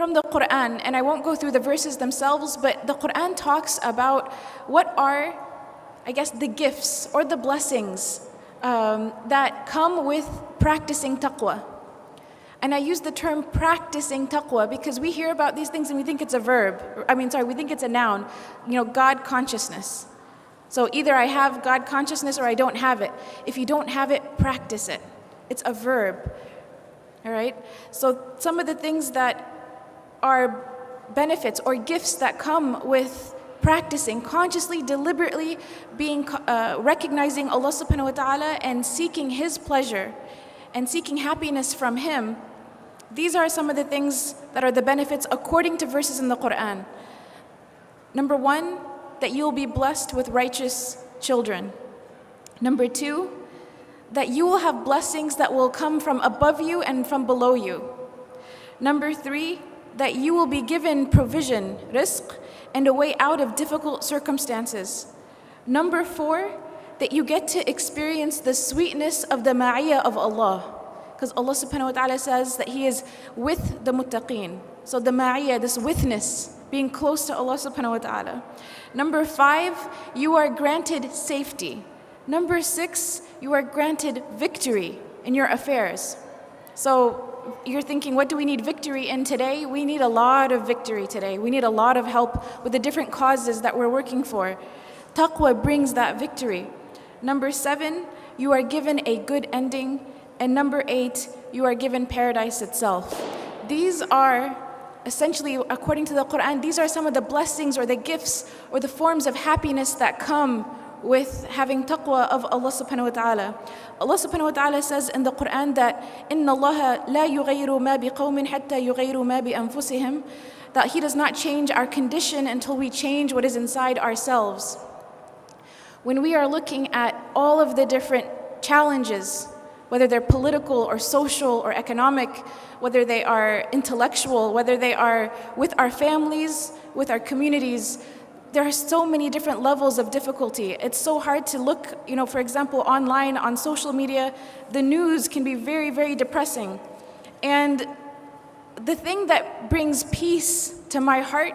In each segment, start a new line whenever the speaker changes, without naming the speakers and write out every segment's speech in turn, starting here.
from the Quran, and I won't go through the verses themselves, but the Quran talks about what are, I guess, the gifts or the blessings that come with practicing taqwa. And I use the term practicing taqwa because we hear about these things and we think it's a verb. We think it's a noun. God consciousness. So either I have God consciousness or I don't have it. If you don't have it, practice it. It's a verb. All right? So some of the things that are benefits or gifts that come with practicing, consciously, deliberately recognizing Allah subhanahu wa ta'ala and seeking His pleasure and seeking happiness from Him. These are some of the things that are the benefits according to verses in the Quran. Number 1, that you will be blessed with righteous children. Number 2, that you will have blessings that will come from above you and from below you. Number 3, that you will be given provision, rizq, and a way out of difficult circumstances. Number 4, that you get to experience the sweetness of the ma'iyah of Allah. Because Allah subhanahu wa ta'ala says that He is with the muttaqeen. So the ma'iyah, this witness, being close to Allah subhanahu wa ta'ala. Number 5, you are granted safety. Number 6, you are granted victory in your affairs. So you're thinking, what do we need victory in today? We need a lot of victory today. We need a lot of help with the different causes that we're working for. Taqwa brings that victory. Number 7, you are given a good ending. And number 8, you are given paradise itself. These are essentially, according to the Quran, these are some of the blessings or the gifts or the forms of happiness that come with having taqwa of Allah subhanahu wa ta'ala. Allah subhanahu wa ta'ala says in the Quran that إِنَّ اللَّهَ لَا يُغَيِّرُ مَا بِقَوْمٍ حَتَّى يُغَيِّرُ مَا بِأَنفُسِهِمْ, that He does not change our condition until we change what is inside ourselves. When we are looking at all of the different challenges, whether they're political or social or economic, whether they are intellectual, whether they are with our families, with our communities, there are so many different levels of difficulty. It's so hard to look, for example, online, on social media, the news can be very, very depressing. And the thing that brings peace to my heart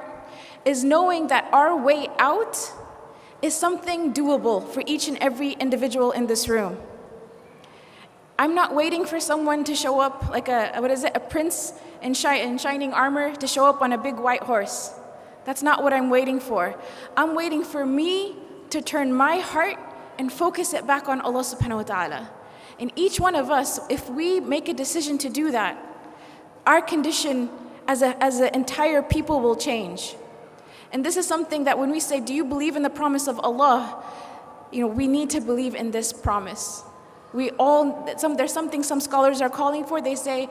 is knowing that our way out is something doable for each and every individual in this room. I'm not waiting for someone to show up like a prince in shining armor to show up on a big white horse. That's not what I'm waiting for. I'm waiting for me to turn my heart and focus it back on Allah subhanahu wa ta'ala. And each one of us, if we make a decision to do that, our condition as an entire people will change. And this is something that when we say, do you believe in the promise of Allah? We need to believe in this promise. There's something some scholars are calling for. They say,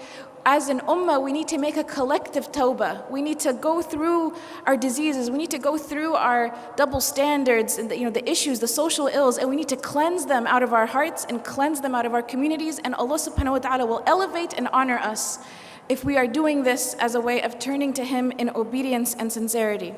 as an ummah, we need to make a collective tawbah. We need to go through our diseases. We need to go through our double standards and the issues, the social ills, and we need to cleanse them out of our hearts and cleanse them out of our communities. And Allah subhanahu wa ta'ala will elevate and honor us if we are doing this as a way of turning to Him in obedience and sincerity.